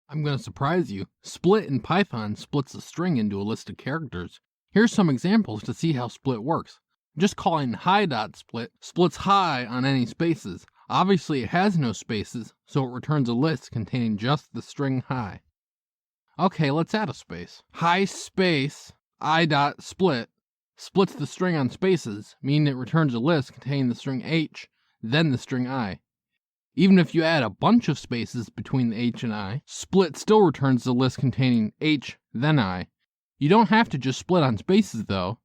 I'm going to surprise you. Split in Python splits a string into a list of characters. Here's some examples to see how split works. Just calling hi.split splits hi on any spaces. Obviously it has no spaces, so it returns a list containing just the string hi. Okay, let's add a space. Hi space I.split splits the string on spaces, meaning it returns a list containing the string h, then the string I. Even if you add a bunch of spaces between the h and I, split still returns the list containing h, then I. You don't have to just split on spaces though.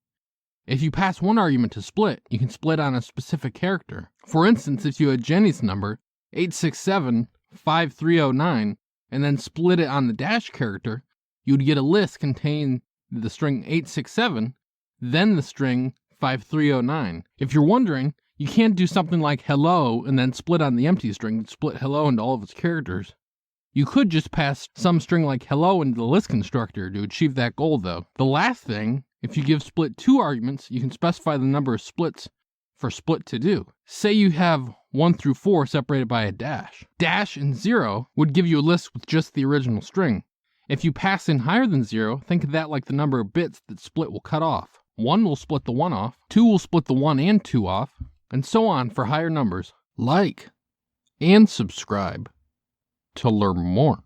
If you pass one argument to split, you can split on a specific character. For instance, if you had Jenny's number, 8675309, and then split it on the dash character, you would get a list containing the string 867, then the string 5309. If you're wondering, you can't do something like hello and then split on the empty string and split hello into all of its characters. You could just pass some string like hello into the list constructor to achieve that goal though. The last thing, if you give split 2 arguments, you can specify the number of splits for split to do. Say you have 1 through 4 separated by a dash. Dash and 0 would give you a list with just the original string. If you pass in higher than 0, think of that like the number of bits that split will cut off. 1 will split the 1 off, 2 will split the 1 and 2 off, and so on for higher numbers. Like and subscribe to learn more.